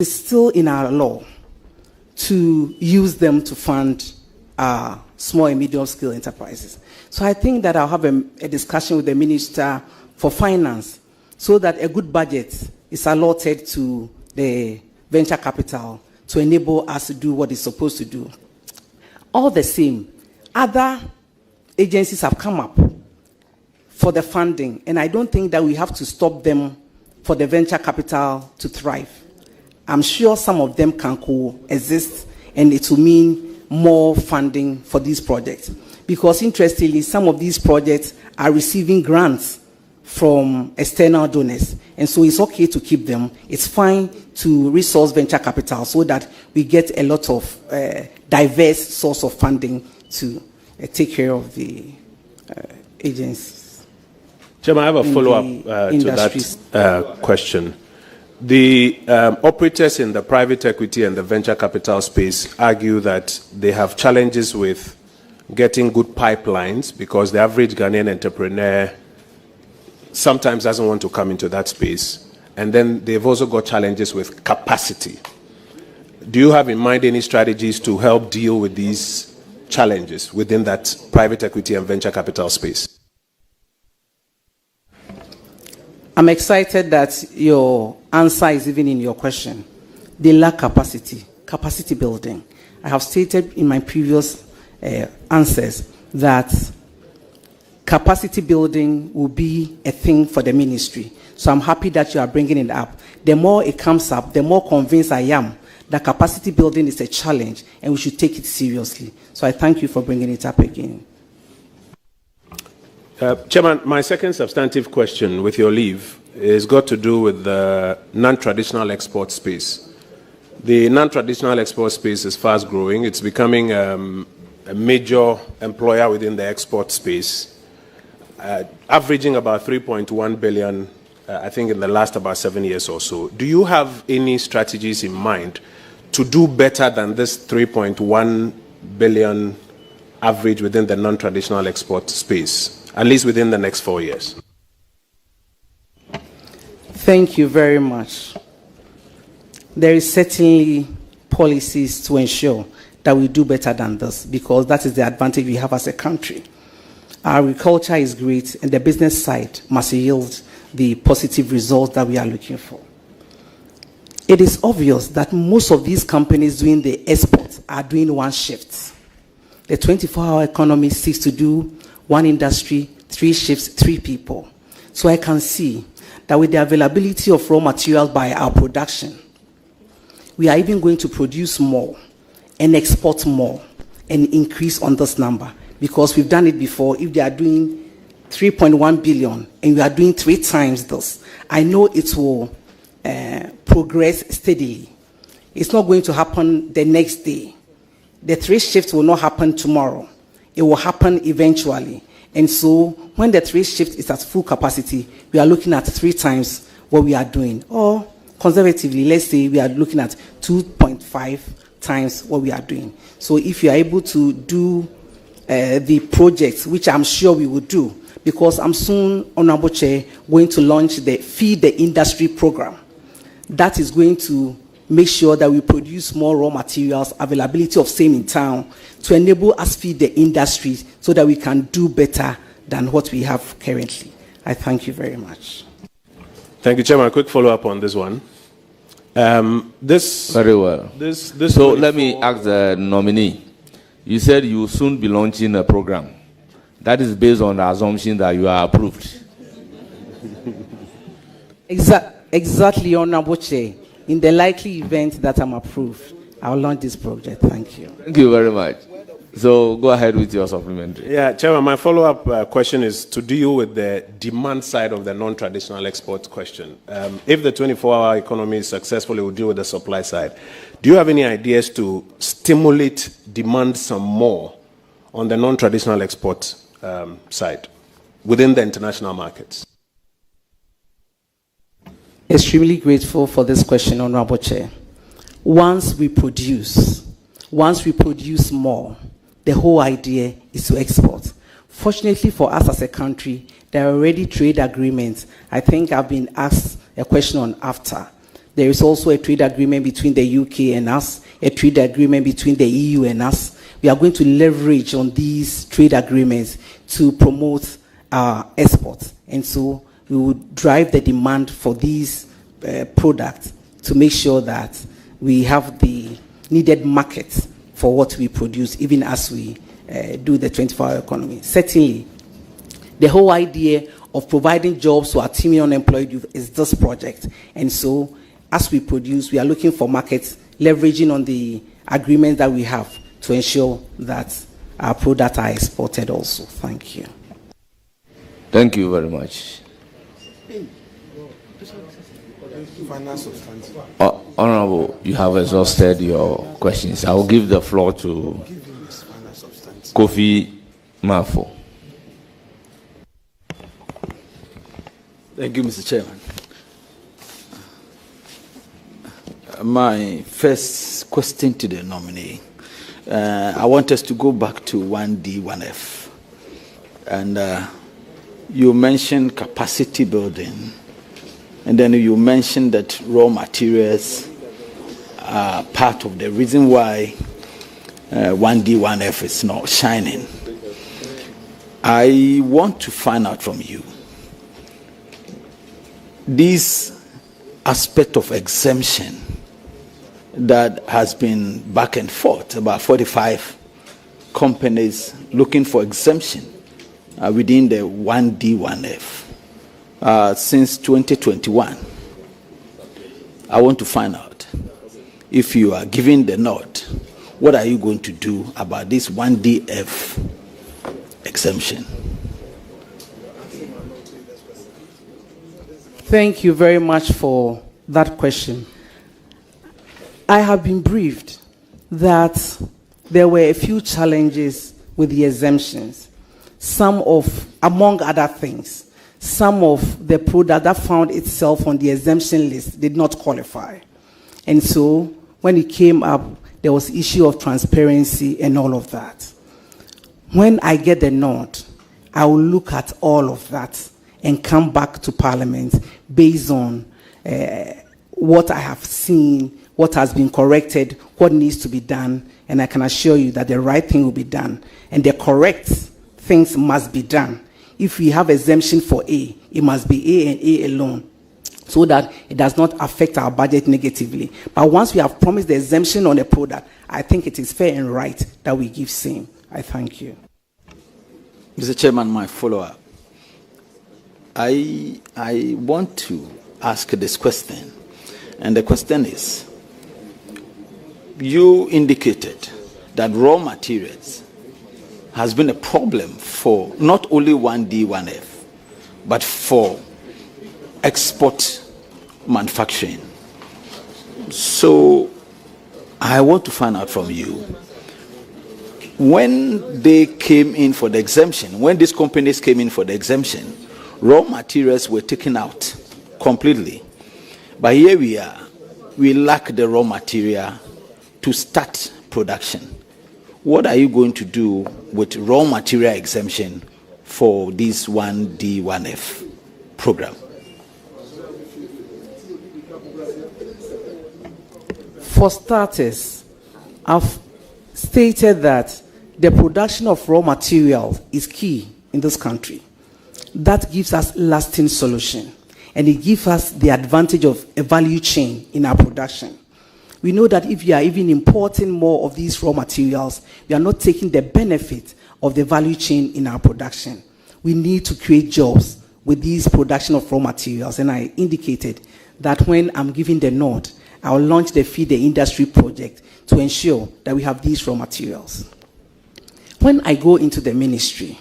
It's still in our law to use them to fund small and medium-scale enterprises. So I think that I'll have a discussion with the Minister for Finance so that a good budget is allotted to the venture capital to enable us to do what it's supposed to do. All the same, other agencies have come up for the funding, and I don't think that we have to stop them for the venture capital to thrive. I'm sure some of them can coexist, and it will mean more funding for these projects. Because interestingly, some of these projects are receiving grants from external donors, and so it's okay to keep them. It's fine to resource venture capital so that we get a lot of diverse source of funding to take care of the agencies. Chairman, I have a follow-up to that question. The operators in the private equity and the venture capital space argue that they have challenges with getting good pipelines because the average Ghanaian entrepreneur sometimes doesn't want to come into that space. And then they've also got challenges with capacity. Do you have in mind any strategies to help deal with these challenges within that private equity and venture capital space? I'm excited that your answer is even in your question. They lack capacity building. I have stated in my previous answers that capacity building will be a thing for the ministry. So I'm happy that you are bringing it up. The more it comes up, the more convinced I am that capacity building is a challenge and we should take it seriously. So I thank you for bringing it up again. Chairman, my second substantive question, with your leave, is got to do with the non-traditional export space. The non-traditional export space is fast growing. It's becoming a major employer within the export space, averaging about 3.1 billion, I think, in the last about 7 years or so. Do you have any strategies in mind to do better than this 3.1 billion average within the non-traditional export space, at least within the next 4 years? Thank you very much. There is certainly policies to ensure that we do better than this, because that is the advantage we have as a country. Our agriculture is great, and the business side must yield the positive results that we are looking for. It is obvious that most of these companies doing the export are doing one shift. The 24-hour economy seeks to do one industry, 3 shifts, 3 people. So I can see that with the availability of raw materials by our production, we are even going to produce more and export more and increase on this number, because we've done it before. If they are doing 3.1 billion and we are doing 3 times this, I know it will progress steadily. It's not going to happen the next day. The 3 shifts will not happen tomorrow. It will happen eventually. And so when the 3 shift is at full capacity, we are looking at 3 times what we are doing. Or conservatively, let's say we are looking at 2.5 times what we are doing. So if you are able to do the projects, which I'm sure we will do, because I'm soon, Honorable Chair, going to launch the Feed the Industry program. That is going to make sure that we produce more raw materials, availability of same in town, to enable us feed the industry so that we can do better than what we have currently. I thank you very much. Thank you, Chairman. A quick follow-up on this one. Very well. So let me ask the nominee. You said you will soon be launching a program. That is based on the assumption that you are approved. Exactly, Honorable Chair. In the likely event that I'm approved, I'll launch this project. Thank you. Thank you very much. So go ahead with your supplementary. Yeah, Chairman, my follow-up question is to deal with the demand side of the non-traditional export question. If the 24-hour economy is successful, it will deal with the supply side. Do you have any ideas to stimulate demand some more on the non-traditional export side within the international markets? Extremely grateful for this question, Honorable Chair. Once we produce more, the whole idea is to export. Fortunately for us as a country, there are already trade agreements. I think I've been asked a question on AFTA. There is also a trade agreement between the UK and us, a trade agreement between the EU and us. We are going to leverage on these trade agreements to promote our exports. And so we will drive the demand for these products to make sure that we have the needed markets for what we produce, even as we do the 24-hour economy. Certainly, the whole idea of providing jobs to our teeming unemployed youth is this project. And so, as we produce, we are looking for markets, leveraging on the agreements that we have to ensure that our products are exported also. Thank you. Thank you very much. Honorable, you have exhausted your questions. I will give the floor to Kofi Mafo. Thank you, Mr. Chairman. My first question to the nominee, I want us to go back to 1D, 1F. And you mentioned capacity building, and then you mentioned that raw materials are part of the reason why 1D, 1F is not shining. I want to find out from you, this aspect of exemption that has been back and forth, about 45 companies looking for exemption within the 1D, 1F since 2021. I want to find out, if you are giving the nod, what are you going to do about this 1DF exemption? Thank you very much for that question. I have been briefed that there were a few challenges with the exemptions. Among other things, some of the product that found itself on the exemption list did not qualify. And so when it came up, there was issue of transparency and all of that. When I get the nod, I will look at all of that and come back to Parliament based on what I have seen, what has been corrected, what needs to be done, and I can assure you that the right thing will be done, and the correct things must be done. If we have exemption for A, it must be A and A alone, so that it does not affect our budget negatively. But once we have promised the exemption on a product, I think it is fair and right that we give same. I thank you. Mr. Chairman, my follow-up. I want to ask this question, and the question is, you indicated that raw materials has been a problem for not only 1D, 1F, but for export manufacturing. So I want to find out from you, when they came in for the exemption, when these companies came in for the exemption, raw materials were taken out completely. But here we are, we lack the raw material to start production. What are you going to do with raw material exemption for this 1D, 1F program? For starters, I've stated that the production of raw materials is key in this country. That gives us lasting solution, and it gives us the advantage of a value chain in our production. We know that if you are even importing more of these raw materials, we are not taking the benefit of the value chain in our production. We need to create jobs with these production of raw materials, and I indicated that when I'm giving the nod, I will launch the Feed the Industry project to ensure that we have these raw materials. When I go into the ministry,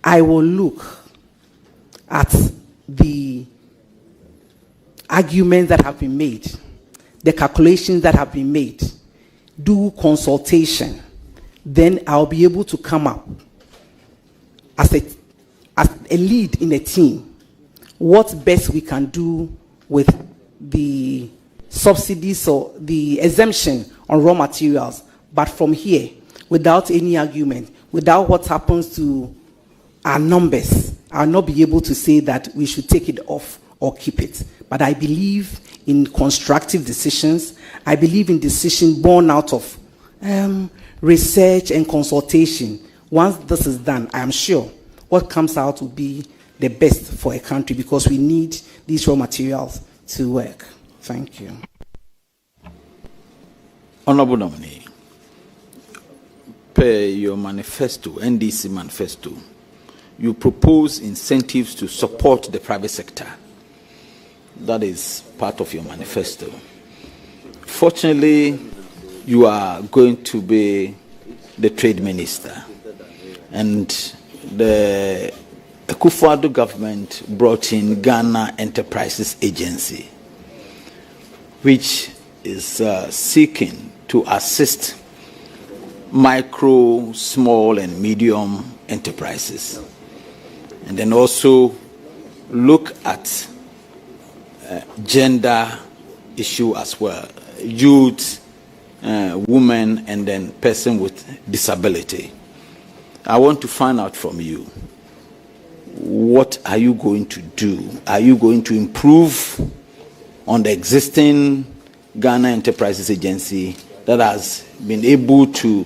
I will look at the arguments that have been made, the calculations that have been made, do consultation, then I'll be able to come up as a lead in a team, what best we can do with the subsidies or the exemption on raw materials. But from here, without any argument, without what happens to our numbers, I'll not be able to say that we should take it off or keep it. But I believe in constructive decisions. I believe in decisions born out of research and consultation. Once this is done, I am sure what comes out will be the best for a country, because we need these raw materials to work. Thank you. Honorable nominee, per your manifesto, NDC manifesto, you propose incentives to support the private sector. That is part of your manifesto. Fortunately, you are going to be the trade minister, and the Akufo-Addo government brought in Ghana Enterprises Agency, which is seeking to assist micro, small, and medium enterprises, and then also look at gender issue as well, youth, women, and then person with disability. I want to find out from you, what are you going to do? Are you going to improve on the existing Ghana Enterprises Agency that has been able to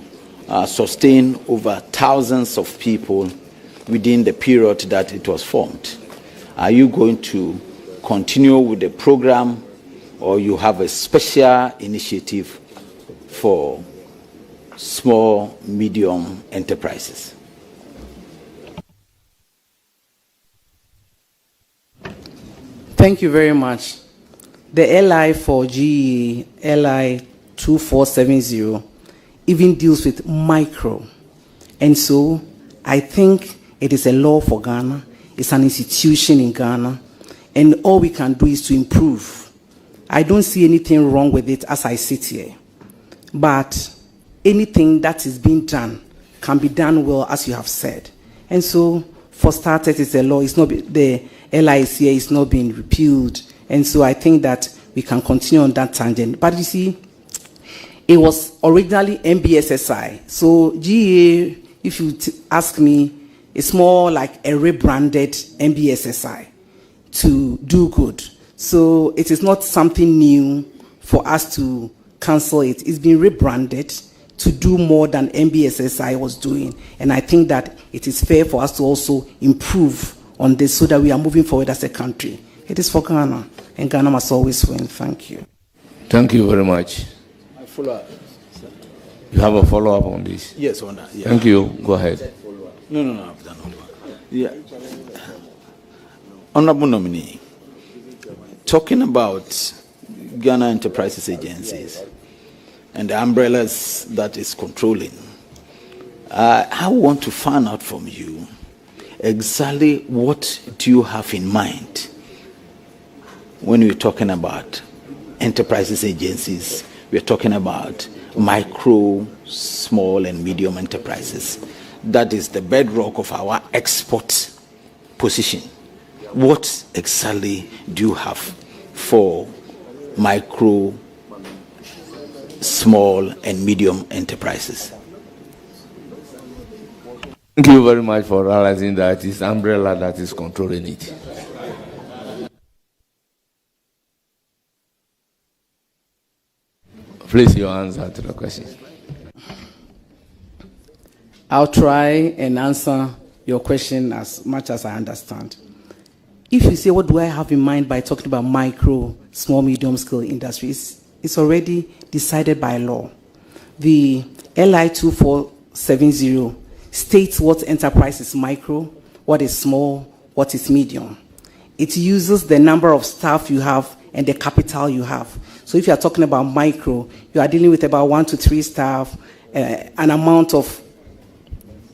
sustain over thousands of people within the period that it was formed? Are you going to continue with the program, or you have a special initiative for small, medium enterprises? Thank you very much. The LI for GE, LI 2470, even deals with micro. And so I think it is a law for Ghana. It's an institution in Ghana. And all we can do is to improve. I don't see anything wrong with it as I sit here. But anything that is being done can be done well, as you have said. And so, for starters, it's a law. It's not, the LICA is not being repealed. And so I think that we can continue on that tangent. But you see, it was originally MBSSI. So GA, if you ask me, it's more like a rebranded MBSSI to do good. So it is not something new for us to cancel it. It's been rebranded to do more than MBSSI was doing. And I think that it is fair for us to also improve on this so that we are moving forward as a country. It is for Ghana, and Ghana must always win. Thank you. Thank you very much. I follow up. You have a follow-up on this? Yes, on that. Yeah. Thank you. Go ahead. No, I've done all. Yeah. Honorable nominee, talking about Ghana Enterprises Agencies and the umbrellas that is controlling, I want to find out from you exactly what do you have in mind when we're talking about enterprises agencies. We're talking about micro, small, and medium enterprises. That is the bedrock of our export position. What exactly do you have for micro, small, and medium enterprises? Thank you very much for realizing that it's umbrella that is controlling it. Please, your answer to the question. I'll try and answer your question as much as I understand. If you say, what do I have in mind by talking about micro, small, medium scale industries, it's already decided by law. The LI 2470 states what enterprise is micro, what is small, what is medium. It uses the number of staff you have and the capital you have. So if you are talking about micro, you are dealing with about 1 to 3 staff, an amount of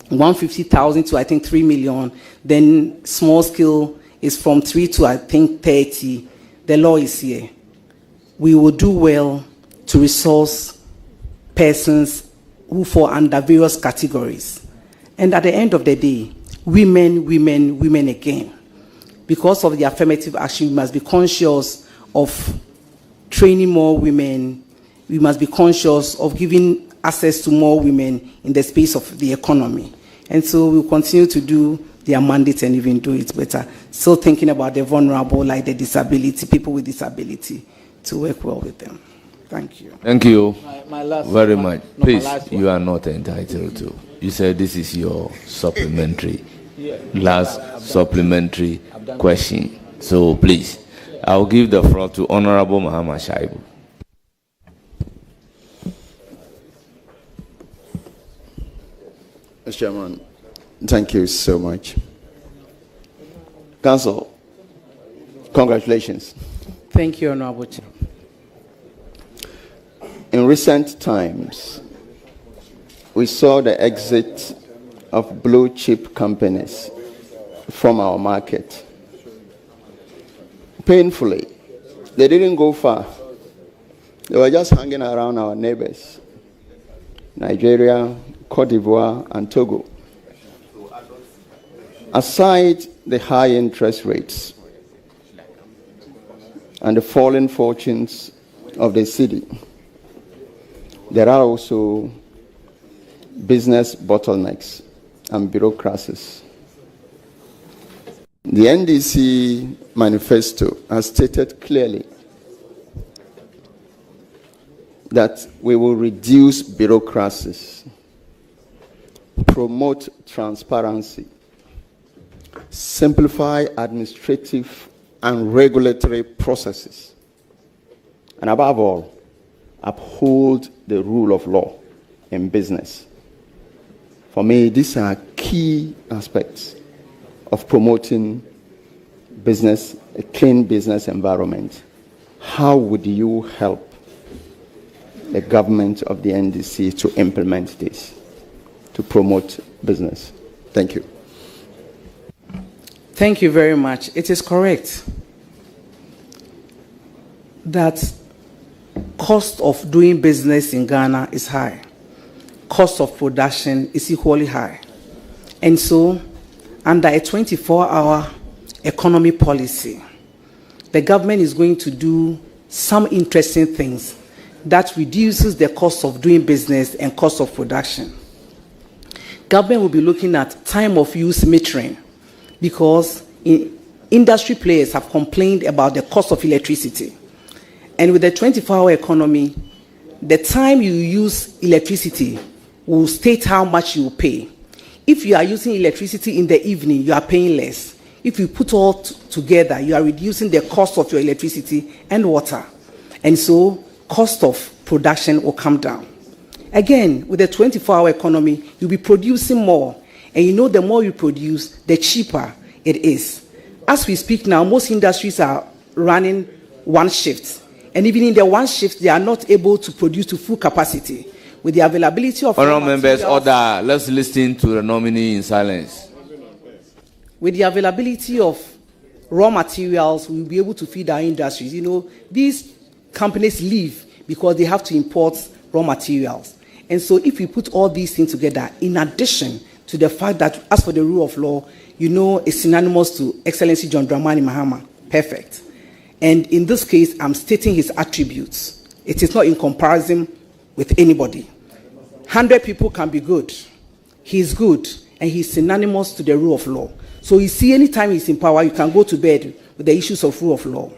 150,000 to I think 3 million. Then small scale is from 3 to I think 30. The law is here. We will do well to resource persons who fall under various categories. And at the end of the day, women again. Because of the affirmative action, we must be conscious of training more women. We must be conscious of giving access to more women in the space of the economy. And so we'll continue to do their mandate and even do it better. Still thinking about the vulnerable, like the disability, people with disability, to work well with them. Thank you. Thank you My last, very much. Please, you one. are not entitled to. You said this is your supplementary, last supplementary question. So please, I'll give the floor to Honorable Muhammad Shaibu. Mr. Chairman, thank you so much. Council, congratulations. Thank you, Honorable Chair. In recent times, we saw the exit of blue chip companies from our market. Painfully, they didn't go far. They were just hanging around our neighbors, Nigeria, Cote d'Ivoire, and Togo. Aside the high interest rates and the falling fortunes of the city, there are also business bottlenecks and bureaucracies. The NDC manifesto has stated clearly that we will reduce bureaucracies, promote transparency, simplify administrative and regulatory processes, and above all, uphold the rule of law in business. For me, these are key aspects of promoting business, a clean business environment. How would you help the government of the NDC to implement this, to promote business? Thank you. Thank you very much. It is correct that cost of doing business in Ghana is high. Cost of production is equally high. And so, under a 24-hour economy policy, the government is going to do some interesting things that reduces the cost of doing business and cost of production. Government will be looking at time of use metering, because industry players have complained about the cost of electricity. And with the 24-hour economy, the time you use electricity will state how much you will pay. If you are using electricity in the evening, you are paying less. If you put all together, you are reducing the cost of your electricity and water. And so, cost of production will come down. Again, with the 24-hour economy, you'll be producing more. And you know, the more you produce, the cheaper it is. As we speak now, most industries are running one shift. And even in the one shift, they are not able to produce to full capacity. With the availability of... Honourable members, order. Let's listen to the nominee in silence. With the availability of raw materials, we'll be able to feed our industries. You know, these companies live because they have to import raw materials. And so if we put all these things together, in addition to the fact that, as for the rule of law, you know, it's synonymous to Excellency John Dramani Mahama. Perfect. And in this case, I'm stating his attributes. It is not in comparison with anybody. 100 people can be good. He's good, and he's synonymous to the rule of law. So you see, anytime he's in power, you can go to bed with the issues of rule of law.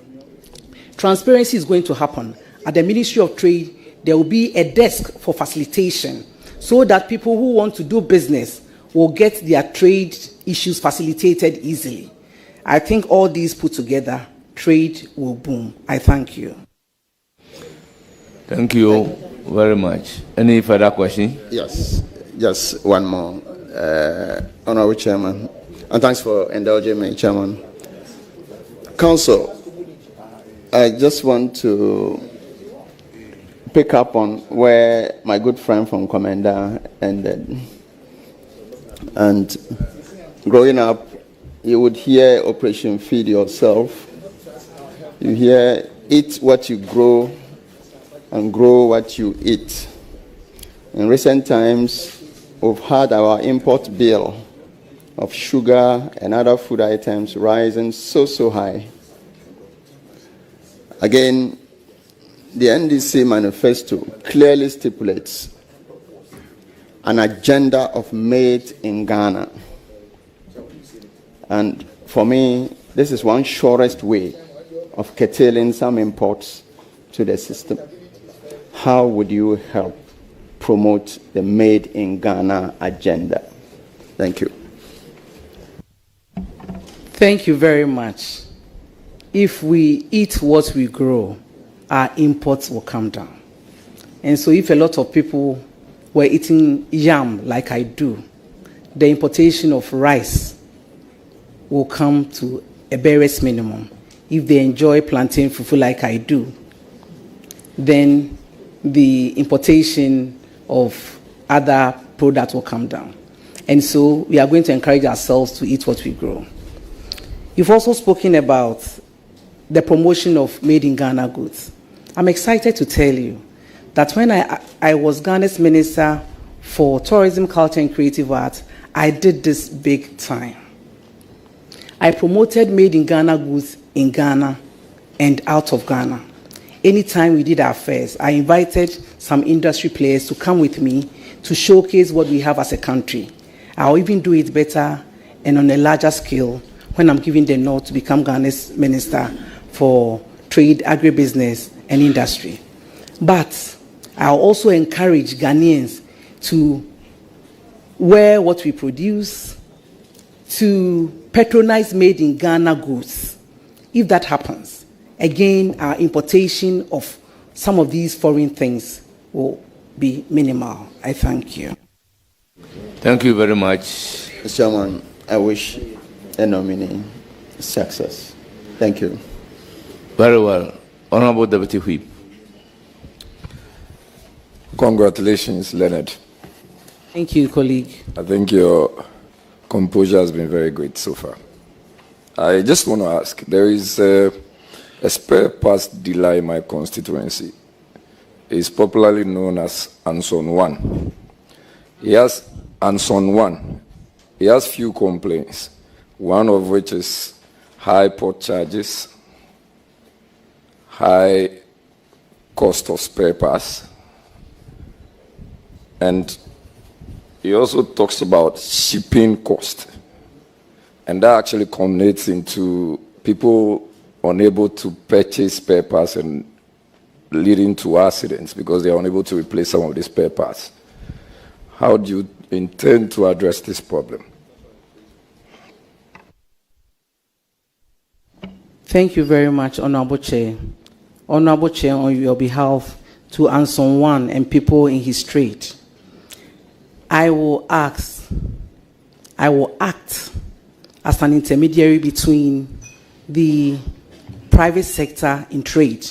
Transparency is going to happen. At the Ministry of Trade, there will be a desk for facilitation so that people who want to do business will get their trade issues facilitated easily. I think all these put together, trade will boom. I thank you. Thank you very much. Any further question? Yes, just one more. Honorable Chairman, and thanks for indulging me, Chairman. Council, I just want to pick up on where my good friend from Commander ended. And growing up, you would hear Operation Feed Yourself. You hear eat what you grow and grow what you eat. In recent times, we've had our import bill of sugar and other food items rising so high. Again, the NDC manifesto clearly stipulates an agenda of made in Ghana. And for me, this is one surest way of curtailing some imports to the system. How would you help promote the Made in Ghana agenda? Thank you. Thank you very much. If we eat what we grow, our imports will come down. And so if a lot of people were eating yam like I do, the importation of rice will come to a barest minimum. If they enjoy plantain fufu like I do, then the importation of other products will come down. And so we are going to encourage ourselves to eat what we grow. You've also spoken about the promotion of Made in Ghana goods. I'm excited to tell you that when I was Ghana's Minister for Tourism, Culture and Creative Arts, I did this big time. I promoted Made in Ghana goods in Ghana and out of Ghana. Anytime we did our fairs, I invited some industry players to come with me to showcase what we have as a country. I'll even do it better and on a larger scale when I'm giving the nod to become Ghana's Minister for Trade, Agribusiness and Industry. But I'll also encourage Ghanaians to wear what we produce, to patronize Made in Ghana goods. If that happens, again, our importation of some of these foreign things will be minimal. I thank you. Thank you very much. Mr. Chairman, I wish the nominee success. Thank you. Very well. Honorable Deputy Whip. Congratulations, Leonard. Thank you, colleague. I think your composure has been very great so far. I just want to ask, there is a spare parts dealer in my constituency. It's popularly known as Anson 1. He has Anson 1. He has few complaints, one of which is high port charges, high cost of spare parts, and he also talks about shipping cost. And that actually culminates into people unable to purchase spare parts and leading to accidents because they are unable to replace some of the spare parts. How do you intend to address this problem? Thank you very much, Honorable Chair. Honorable Chair, on your behalf, to Anson 1 and people in his trade, I will act as an intermediary between the private sector in trade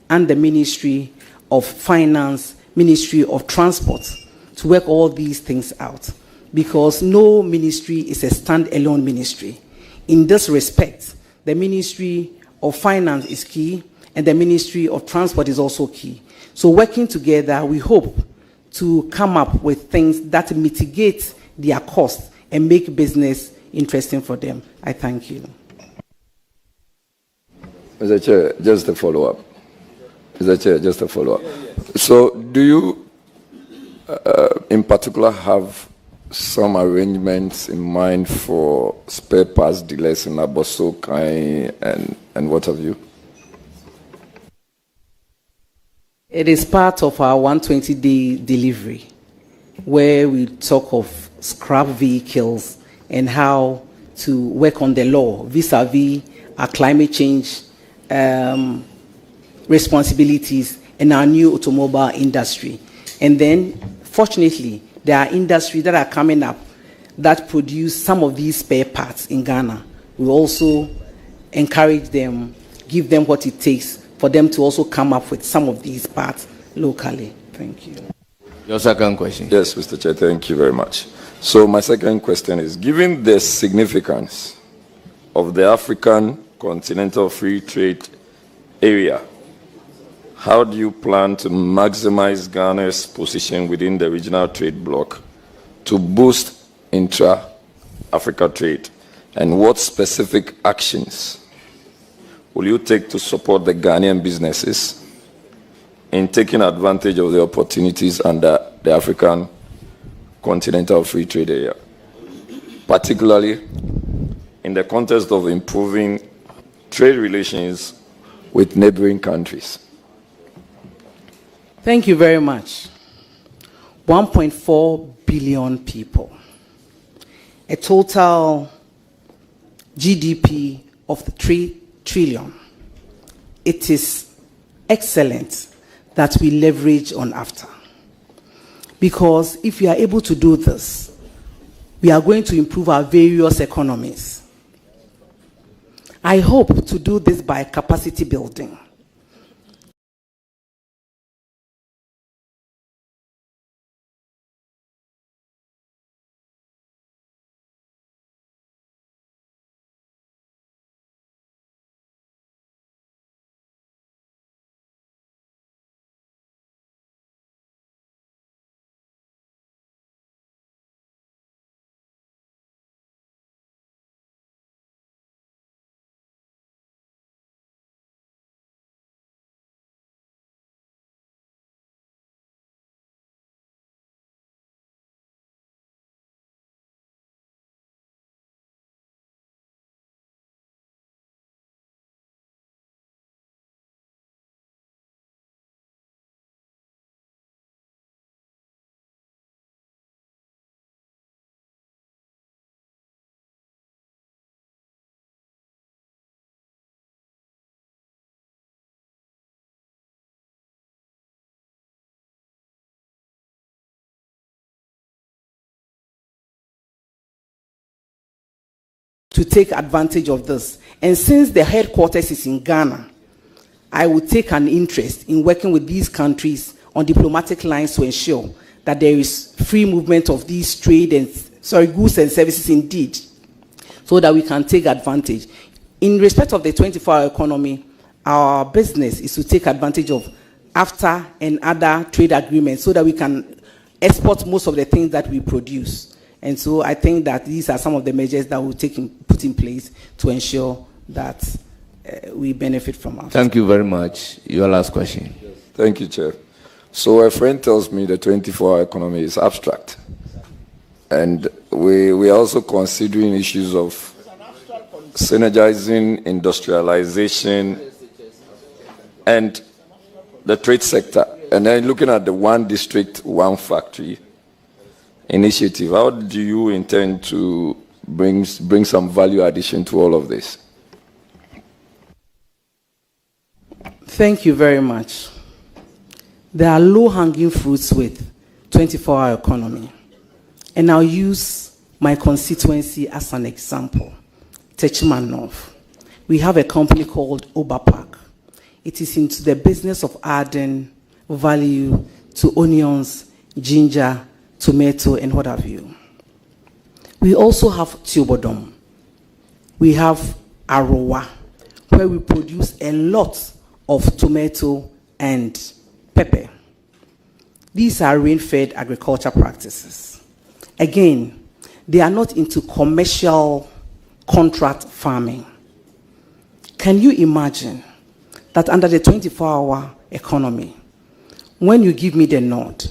and the Ministry of Finance, Ministry of Transport, to work all these things out. Because no ministry is a stand-alone ministry. In this respect, the Ministry of Finance is key, and the Ministry of Transport is also key. So working together, we hope to come up with things that mitigate their costs and make business interesting for them. I thank you. Mr. Chair, just a follow-up. Mr. Chair, just a follow-up. So do you, in particular, have some arrangements in mind for spare parts delays in Aboso, Kai, and what have you? It is part of our 120-day delivery, where we talk of scrap vehicles and how to work on the law vis-a-vis our climate change responsibilities in our new automobile industry. And then, fortunately, there are industries that are coming up that produce some of these spare parts in Ghana. We also encourage them, give them what it takes for them to also come up with some of these parts locally. Thank you. Your second question. Yes, Mr. Chair, thank you very much. So my second question is, given the significance of the African Continental Free Trade Area, how do you plan to maximize Ghana's position within the regional trade bloc to boost intra-Africa trade? And what specific actions will you take to support the Ghanaian businesses in taking advantage of the opportunities under the African Continental Free Trade Area, particularly in the context of improving trade relations with neighboring countries? Thank you very much. 1.4 billion people. A total GDP of 3 trillion. It is excellent that we leverage on AFTA. Because if we are able to do this, we are going to improve our various economies. I hope to do this by capacity building. To take advantage of this. And since the headquarters is in Ghana, I will take an interest in working with these countries on diplomatic lines to ensure that there is free movement of these goods and services indeed, so that we can take advantage. In respect of the 24-hour economy, our business is to take advantage of AFTA and other trade agreements so that we can export most of the things that we produce. And so I think that these are some of the measures that we'll put in place to ensure that we benefit from AFTA. Thank you very much. Your last question. Thank you, Chair. So a friend tells me the 24-hour economy is abstract. And we are also considering issues of synergizing industrialization and the trade sector. And then looking at the one district, one factory initiative, how do you intend to bring some value addition to all of this? Thank you very much. There are low-hanging fruits with 24-hour economy. And I'll use my constituency as an example. Techman North. We have a company called Oberpark. It is into the business of adding value to onions, ginger, tomato, and what have you. We also have Tubodom. We have Arowa, where we produce a lot of tomato and pepper. These are rain-fed agriculture practices. Again, they are not into commercial contract farming. Can you imagine that under the 24-hour economy, when you give me the nod,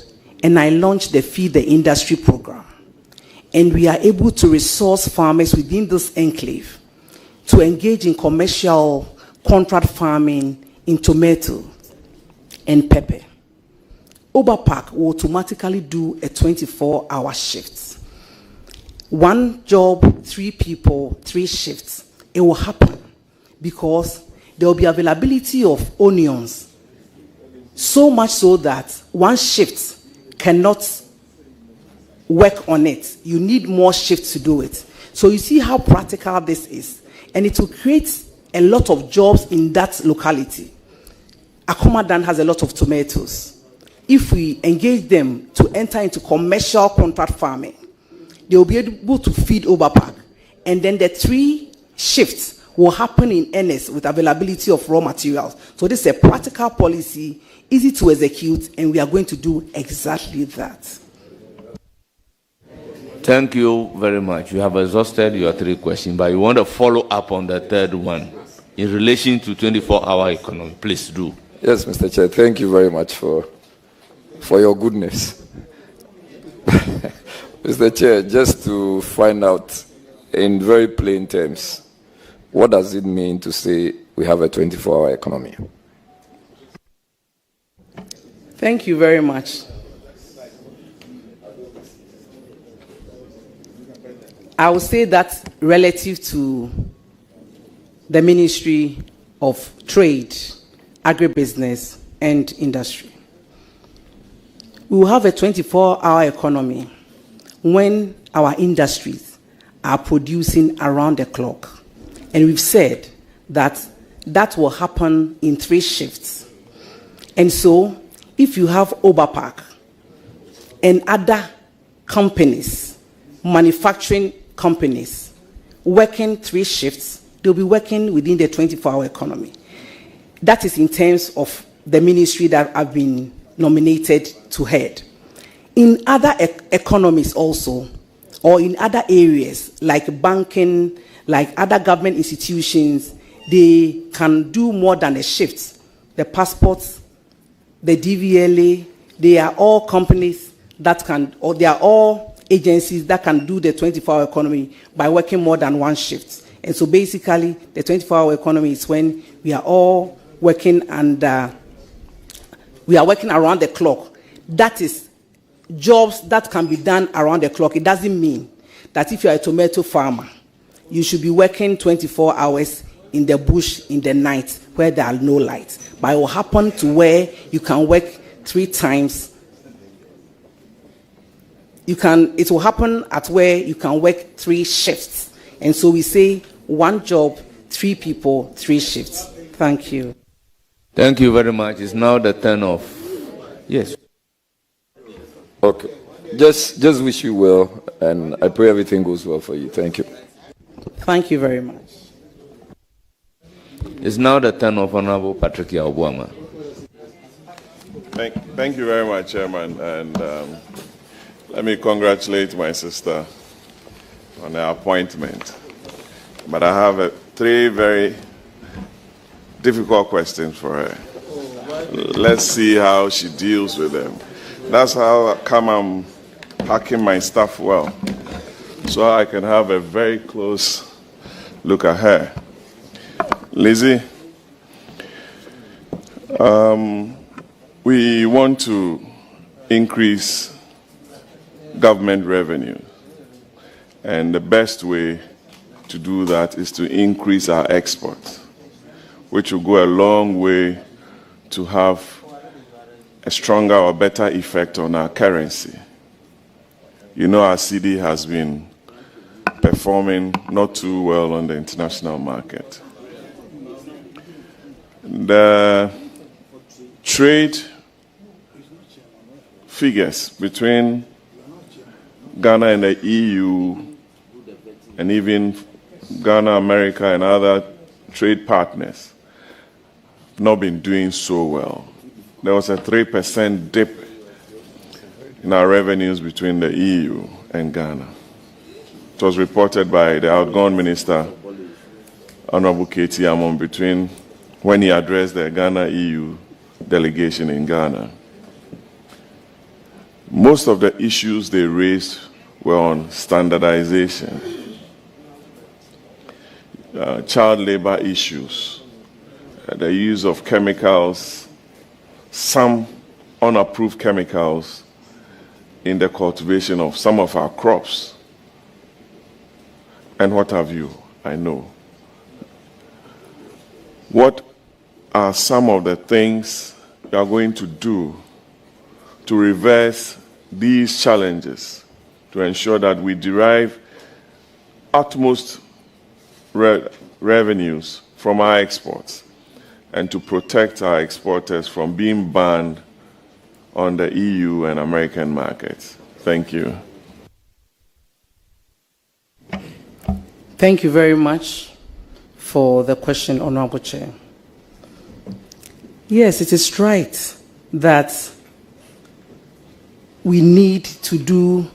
and I launch the Feed the Industry program, and we are able to resource farmers within this enclave to engage in commercial contract farming in tomato and pepper, Oberpark will automatically do a 24-hour shift. One job, 3 people, 3 shifts. It will happen because there will be availability of onions, so much so that one shift cannot work on it. You need more shifts to do it. So you see how practical this is. And it will create a lot of jobs in that locality. Akomadan has a lot of tomatoes. If we engage them to enter into commercial contract farming, they will be able to feed Oberpark. And then the 3 shifts will happen in earnest with availability of raw materials. So this is a practical policy, easy to execute, and we are going to do exactly that. Thank you very much. You have exhausted your 3 questions, but you want to follow up on the 3rd one in relation to 24-hour economy. Please do. Yes, Mr. Chair. Thank you very much for your goodness. Mr. Chair, just to find out in very plain terms, what does it mean to say we have a 24-hour economy? Thank you very much. I would say that relative to the Ministry of Trade, Agribusiness, and Industry, we will have a 24-hour economy when our industries are producing around the clock. And we've said that that will happen in 3 shifts. And so, if you have Oberpark and other companies, manufacturing companies, working 3 shifts, they'll be working within the 24-hour economy. That is in terms of the ministry that I've been nominated to head. In other economies also, or in other areas like banking, like other government institutions, they can do more than a shift. The passports, the DVLA, they are all companies that can, or they are all agencies that can do the 24-hour economy by working more than 1 shift. And so basically, the 24-hour economy is when we are all working and we are working around the clock. That is jobs that can be done around the clock. It doesn't mean that if you are a tomato farmer, you should be working 24 hours in the bush in the night where there are no lights. But it will happen to where you can work 3 times. It will happen at where you can work 3 shifts. And so we say 1 job, 3 people, 3 shifts. Thank you. Thank you very much. It's now the turn of... Yes. Okay. Just wish you well, and I pray everything goes well for you. Thank you. Thank you very much. It's now the turn of Honorable Patrick Yaobuama. Thank you very much, Chairman. And let me congratulate my sister on her appointment. But I have 3 very difficult questions for her. Let's see how she deals with them. That's how come I'm packing my stuff well, so I can have a very close look at her. Lizzie, we want to increase government revenue, and the best way to do that is to increase our exports, which will go a long way to have a stronger or better effect on our currency. You know, our CD has been performing not too well on the international market. The trade figures between Ghana and the EU, and even Ghana, America, and other trade partners, have not been doing so well. There was a 3% dip in our revenues between the EU and Ghana. It was reported by the outgoing minister, Honorable K.T. Amon, between when he addressed the Ghana-EU delegation in Ghana. Most of the issues they raised were on standardization, child labor issues, the use of chemicals, some unapproved chemicals in the cultivation of some of our crops, and what have you, I know. What are some of the things you are going to do to reverse these challenges, to ensure that we derive utmost revenues from our exports, and to protect our exporters from being banned on the EU and American markets? Thank you. Thank you very much for the question, Honorable Chair. Yes, it is right that we need to do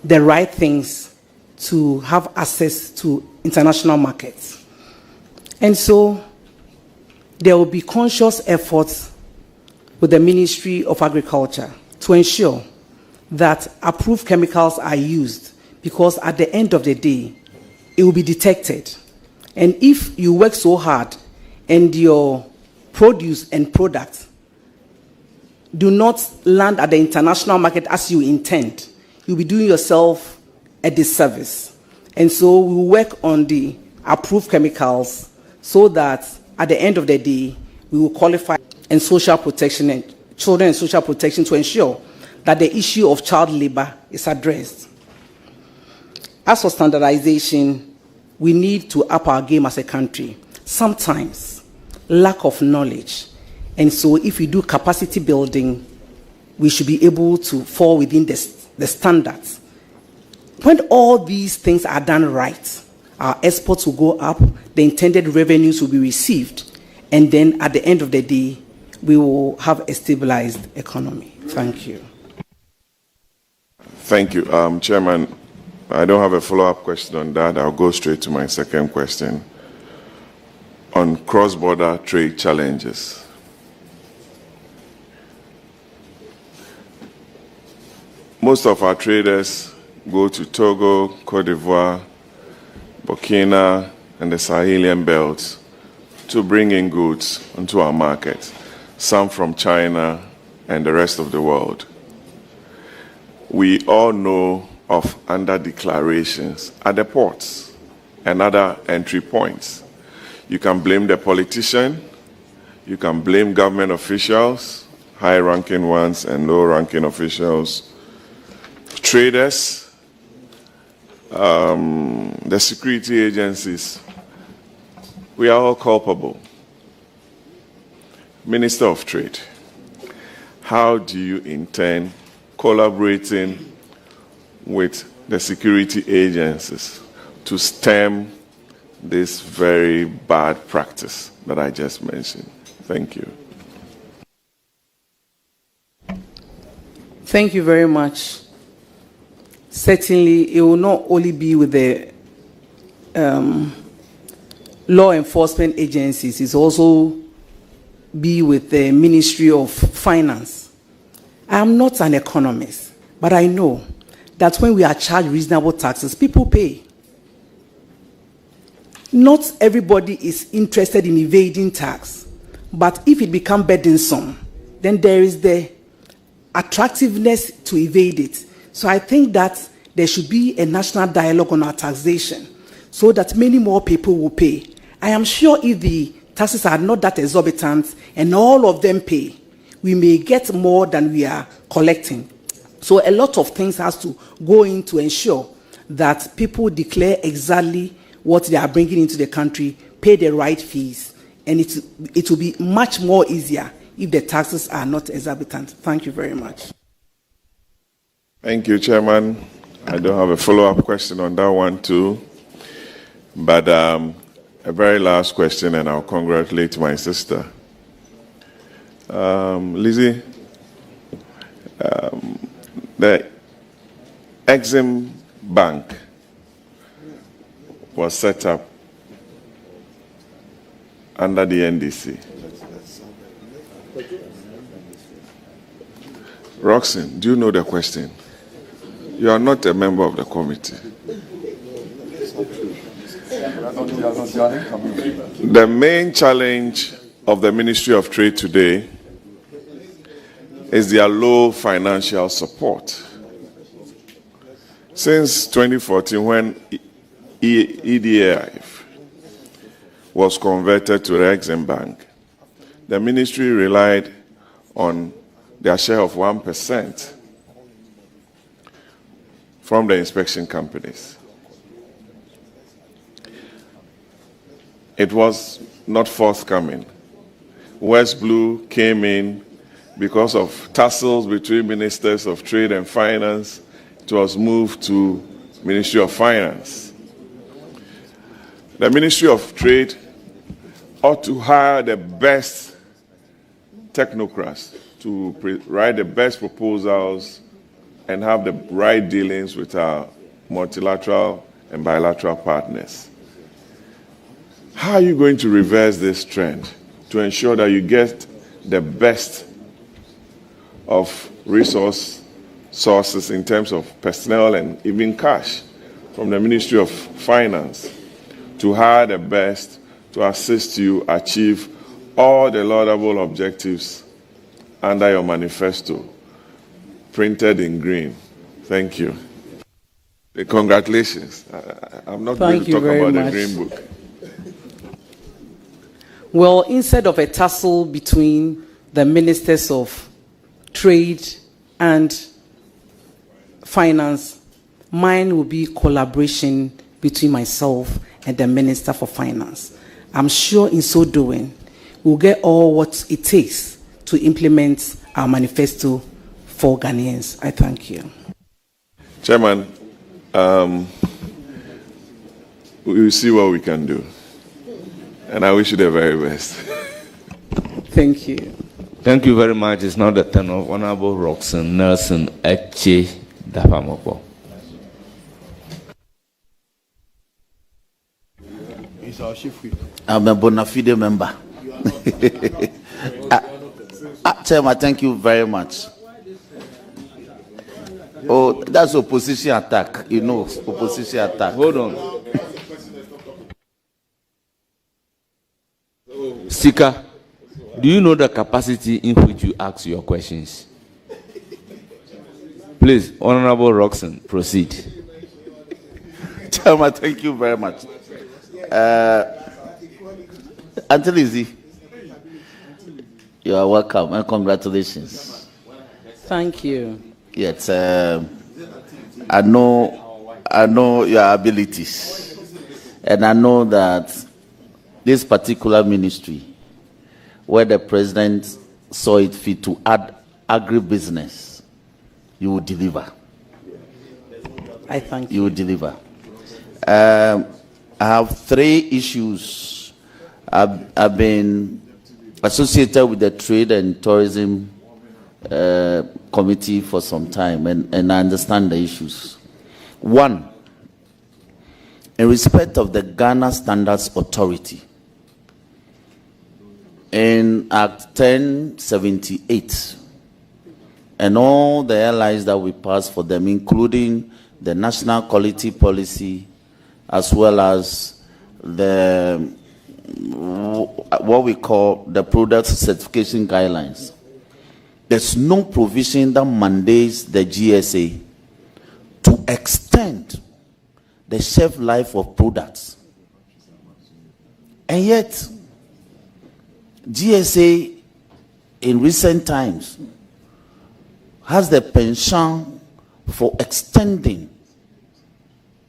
the right things to have access to international markets. And so there will be conscious efforts with the Ministry of Agriculture to ensure that approved chemicals are used, because at the end of the day, it will be detected. And if you work so hard and your produce and products do not land at the international market as you intend, you'll be doing yourself a disservice. And so we will work on the approved chemicals so that at the end of the day, we will qualify and social protection and children and social protection to ensure that the issue of child labor is addressed. As for standardization, we need to up our game as a country. Sometimes, lack of knowledge. And so if we do capacity building, we should be able to fall within the standards. When all these things are done right, our exports will go up, the intended revenues will be received, and then at the end of the day, we will have a stabilized economy. Thank you. Thank you. Chairman, I don't have a follow-up question on that. I'll go straight to my second question on cross-border trade challenges. Most of our traders go to Togo, Cote d'Ivoire, Burkina, and the Sahelian belts to bring in goods onto our market, some from China and the rest of the world. We all know of under-declarations at the ports and other entry points. You can blame the politician, you can blame government officials, high-ranking ones and low-ranking officials, traders, the security agencies. We are all culpable. Minister of Trade, how do you intend collaborating with the security agencies to stem this very bad practice that I just mentioned? Thank you. Thank you very much. Certainly, it will not only be with the law enforcement agencies, it's also be with the Ministry of Finance. I am not an economist, but I know that when we are charged reasonable taxes, people pay. Not everybody is interested in evading tax, but if it becomes burdensome, then there is the attractiveness to evade it. So I think that there should be a national dialogue on our taxation so that many more people will pay. I am sure if the taxes are not that exorbitant and all of them pay, we may get more than we are collecting. So a lot of things has to go in to ensure that people declare exactly what they are bringing into the country, pay the right fees, and it will be much more easier if the taxes are not exorbitant. Thank you very much. Thank you, Chairman. I don't have a follow-up question on that one too, but a very last question, and I'll congratulate my sister. Lizzie, the Exim Bank was set up under the NDC. Roxanne, do you know the question? You are not a member of the committee. The main challenge of the Ministry of Trade today is their low financial support. Since 2014, when EDF was converted to the Exim Bank, the ministry relied on their share of 1% from the inspection companies. It was not forthcoming. West Blue came in because of tussles between ministers of trade and finance. It was moved to Ministry of Finance. The Ministry of Trade ought to hire the best technocrats to write the best proposals and have the right dealings with our multilateral and bilateral partners. How are you going to reverse this trend to ensure that you get the best of sources in terms of personnel and even cash from the Ministry of Finance to hire the best to assist you achieve all the laudable objectives under your manifesto, printed in green. Thank you. Congratulations. I'm not going to talk about the Green Book. Well, instead of a tussle between the ministers of trade and finance, mine will be collaboration between myself and the Minister for Finance. I'm sure in so doing, we'll get all what it takes to implement our manifesto for Ghanaians. I thank you. Chairman, we will see what we can do. And I wish you the very best. Thank you. Thank you very much. It's now the turn of Honorable Roxanne Nelson Eche Dapamoko. I'm a bona fide member. Chairman, thank you very much. Oh, that's opposition attack. You know, opposition attack. Hold on. Speaker, do you know the capacity in which you ask your questions? Please, Honorable Roxanne, proceed. Chairman, thank you very much. Auntie Lizzie, you are welcome and congratulations. Thank you. Yes, I know your abilities, and I know that this particular ministry, where the president saw it fit to add agribusiness, you will deliver. I thank you. You will deliver. I have 3 issues. I've been associated with the Trade and Tourism Committee for some time, and I understand the issues. 1, in respect of the Ghana Standards Authority, in Act 1078, and all the allies that we passed for them, including the National Quality Policy, as well as the what we call the Product Certification Guidelines. There's no provision that mandates the GSA to extend the shelf life of products. And yet, GSA in recent times has the penchant for extending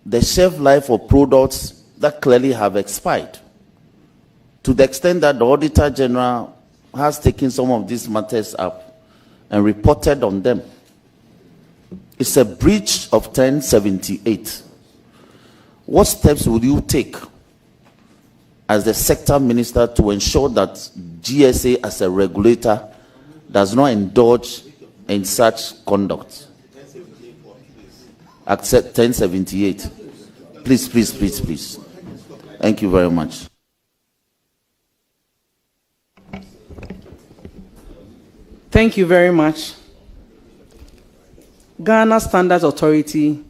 the shelf life of products that clearly have expired, to the extent that the Auditor General has taken some of these matters up and reported on them. It's a breach of 1078. What steps will you take as the sector minister to ensure that GSA as a regulator does not indulge in such conduct? Accept 1078. Please, please, please, please. Thank you very much. Thank you very much. Ghana Standards Authority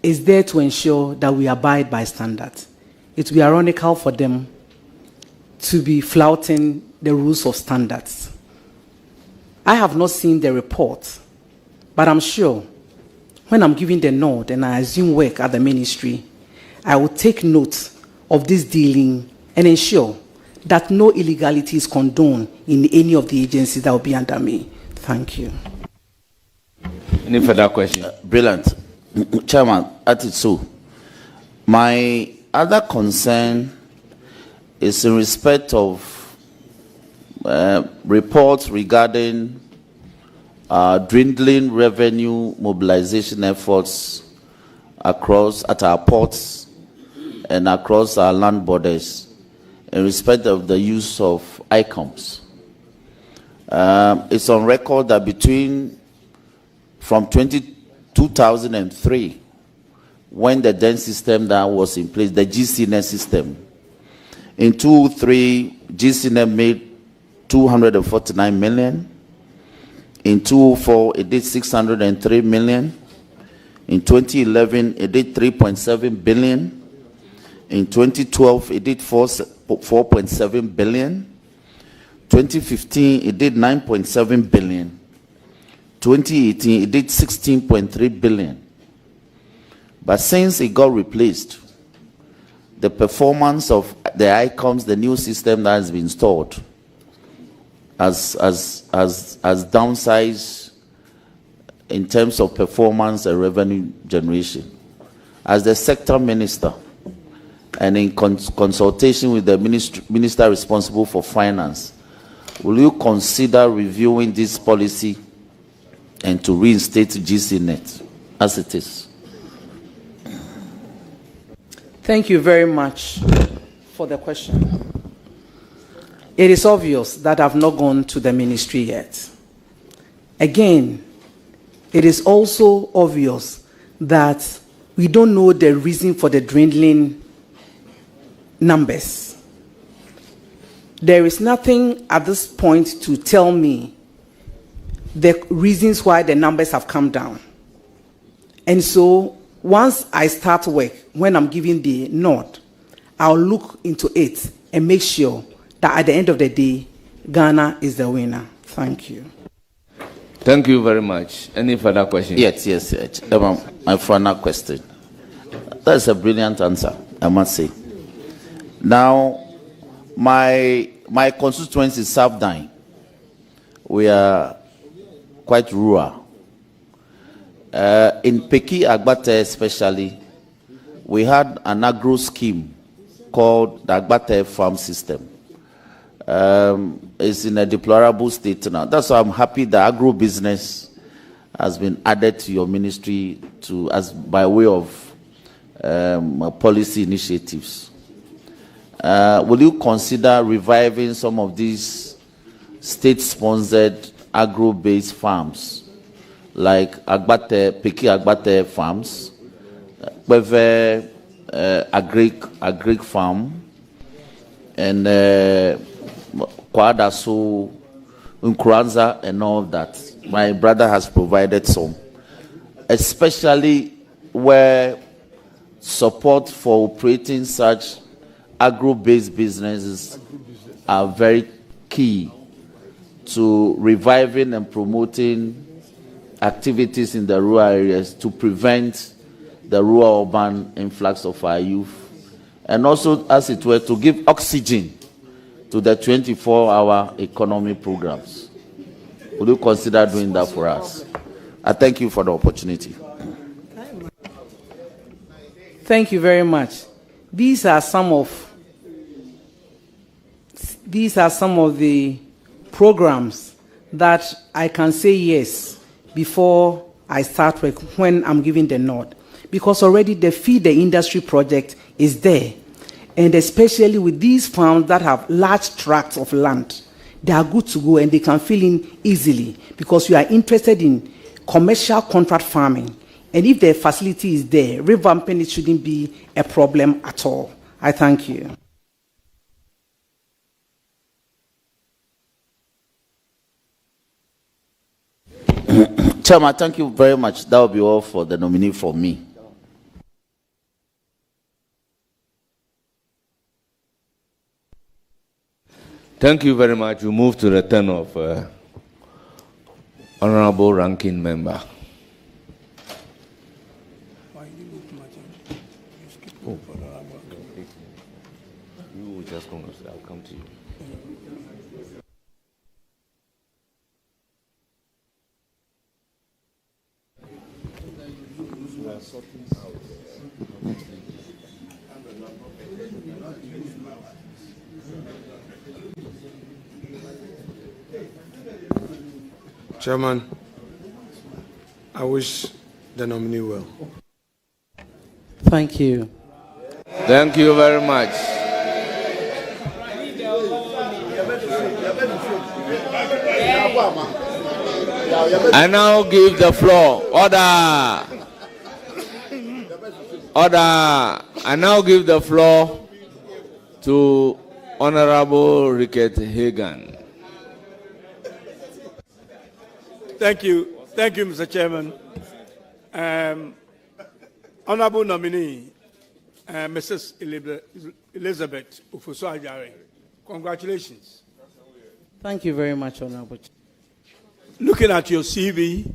is there to ensure that we abide by standards. It would be ironical for them to be flouting the rules of standards. I have not seen the report, but I'm sure when I'm giving the nod and I assume work at the ministry, I will take note of this dealing and ensure that no illegality is condoned in any of the agencies that will be under me. Thank you. Any further questions? Brilliant. Chairman, that is so. My other concern is in respect of reports regarding dwindling revenue mobilization efforts at our ports and across our land borders in respect of the use of ICOMs. It's on record that from 2003, when the DEN system that was in place, the GCNet system, in 2003, GCNet made 249 million. In 2004, it did 603 million. In 2011, it did 3.7 billion. In 2012, it did 4.7 billion. 2015, it did 9.7 billion. 2018, it did 16.3 billion. But since it got replaced, the performance of the ICOMS, the new system that has been installed, has downsized in terms of performance and revenue generation. As the sector minister, and in consultation with the minister responsible for finance, will you consider reviewing this policy and to reinstate GCNet as it is? Thank you very much for the question. It is obvious that I've not gone to the ministry yet. Again, it is also obvious that we don't know the reason for the dwindling numbers. There is nothing at this point to tell me the reasons why the numbers have come down. And so once I start work, when I'm giving the nod, I'll look into it and make sure that at the end of the day, Ghana is the winner. Thank you. Thank you very much. Any further questions? Yes. My final question. That's a brilliant answer, I must say. Now, my constituency is South-Dine. We are quite rural. In Peki Agbate especially, we had an agro scheme called the Agbate Farm System. It's in a deplorable state now. That's why I'm happy that agro business has been added to your ministry by way of policy initiatives. Will you consider reviving some of these state-sponsored agro-based farms, like Peki Agbate farms, Beve Agric farm, and Kwadaso, Nkranza, and all that? My brother has provided some, especially where support for operating such agro-based businesses are very key to reviving and promoting activities in the rural areas to prevent the rural-urban influx of our youth, and also, as it were, to give oxygen to the 24-hour economy programs. Will you consider doing that for us? I thank you for the opportunity. Thank you very much. These are some of the programs that I can say yes before I start work, when I'm giving the nod, because already the Feed the Industry project is there, and especially with these farms that have large tracts of land, they are good to go and they can fill in easily, because you are interested in commercial contract farming, and if the facility is there, revamping it shouldn't be a problem at all. I thank you. Chairman, thank you very much. That will be all for the nominee for me. Thank you very much. We move to the turn of Honorable Ranking Member. You just come. I'll come to you. Chairman, I wish the nominee well. Thank you. Thank you very much. I now give the floor. Order. I now give the floor to Honorable Ricket Hagan. Thank you, Mr. Chairman. Honorable nominee, Mrs. Elizabeth Ufosu-Ajare, congratulations. Thank you very much, Honorable. Looking at your CV,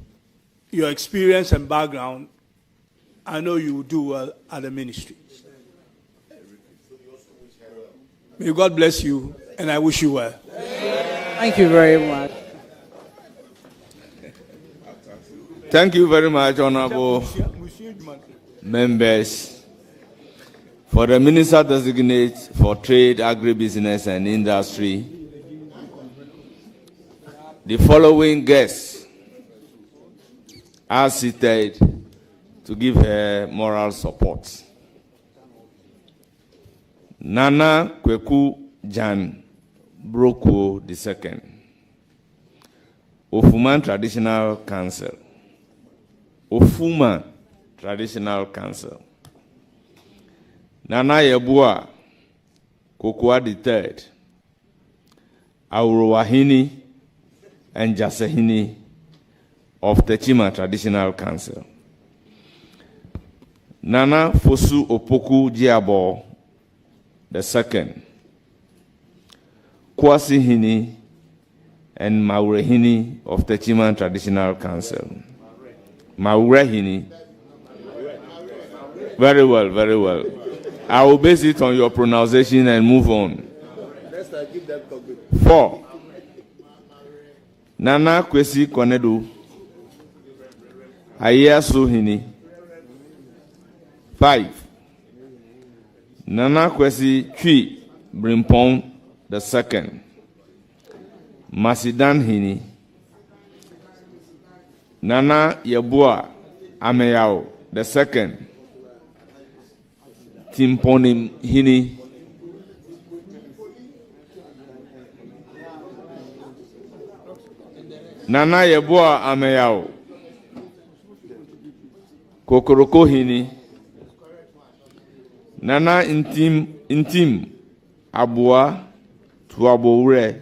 your experience and background, I know you will do well at the ministry. May God bless you, and I wish you well. Thank you very much. Thank you very much, honorable members. For the Minister Designate for Trade, Agribusiness and Industry, the following guests are seated to give her moral support. Nana Kweku Jan Broko II, Ofuman Traditional Council. Ofuma Traditional Council. Nana Yebua Kokua III, Auruwahini and Jasehini of Techima Traditional Council. Nana Fosu Opoku Jiabo II, Kwasi Hini and Maurehini of Techima Traditional Council. Maurehini. Very well, very well. I will base it on your pronunciation and move on. 4. Nana Kwesi Konedu, Ayasu Hini. 5. Nana Kwesi Chui Brimpong II, Masidan Hini. Nana Yebua Ameyao II, Timponim Hini. Nana Yebua Ameyao Kokoroko Hini. Nana Intim Abua Tuabore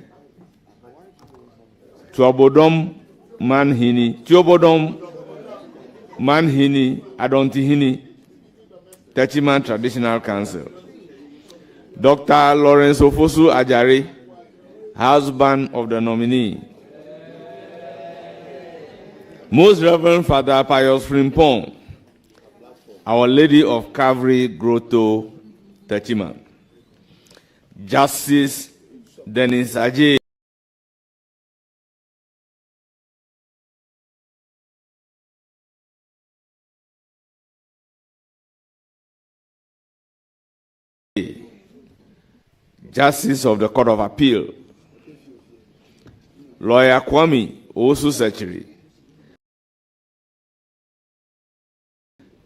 Tuabodom Manhini Tuobodom Manhini Adontihini Techiman Traditional Council. Dr. Lawrence Ofosu-Ajare, husband of the nominee. Most Reverend Father Pius Frimpong, Our Lady of Calvary Grotto, Techiman. Justice Dennis Ajay, Justice of the Court of Appeal. Lawyer Kwame Osu Secretary.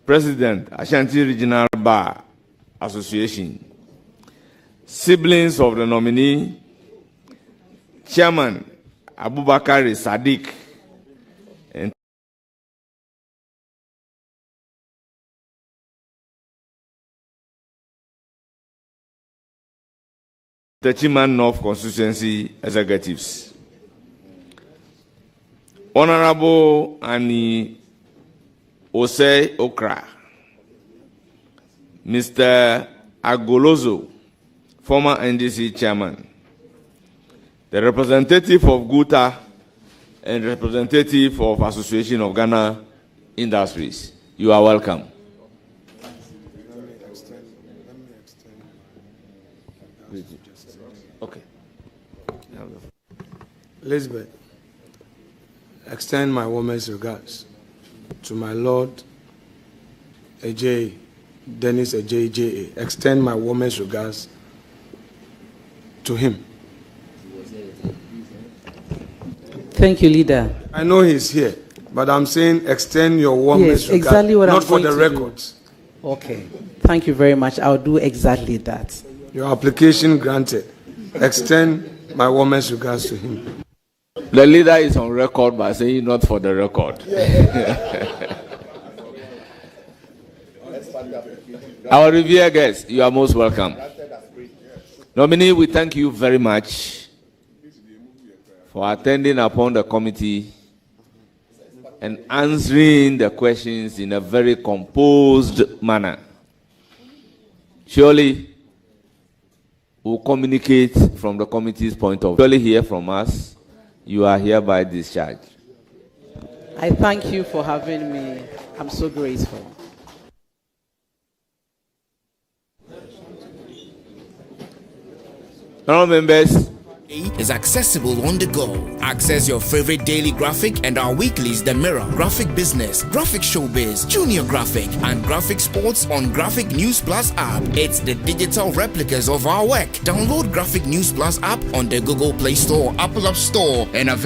President, Ashanti Regional Bar Association. Siblings of the nominee, Chairman Abubakar Sadiq, and Techiman North Constituency Executives. Honorable Annie Osei Okra, Mr. Agolozo, former NDC chairman, the representative of Guta and representative of Association of Ghana Industries. You are welcome. Okay. Elizabeth, extend my warmest regards to my Lord Ajay, Dennis Ajay J.A. Extend my warmest regards to him. Thank you, leader. I know he's here, but I'm saying extend your warmest Yes, exactly what regards, I'm not for the going to records. do. Okay. Thank you very much. I'll do exactly that. Your application granted. Extend my warmest regards to him. The leader is on record by saying not for the record. Our revered guests, you are most welcome. Nominee, we thank you very much for attending upon the committee and answering the questions in a very composed manner. Surely, we'll communicate from the committee's point of view. Surely hear from us. You are hereby discharged. I thank you for having me. I'm so grateful. Honourable members, is accessible on the go. Access your favorite daily graphic and our weeklies The Mirror, Graphic Business, Graphic Showbiz, Junior Graphic, and Graphic Sports on Graphic News Plus app. It's the digital replicas of our work. Download Graphic News Plus app on the Google Play Store, Apple App Store, and available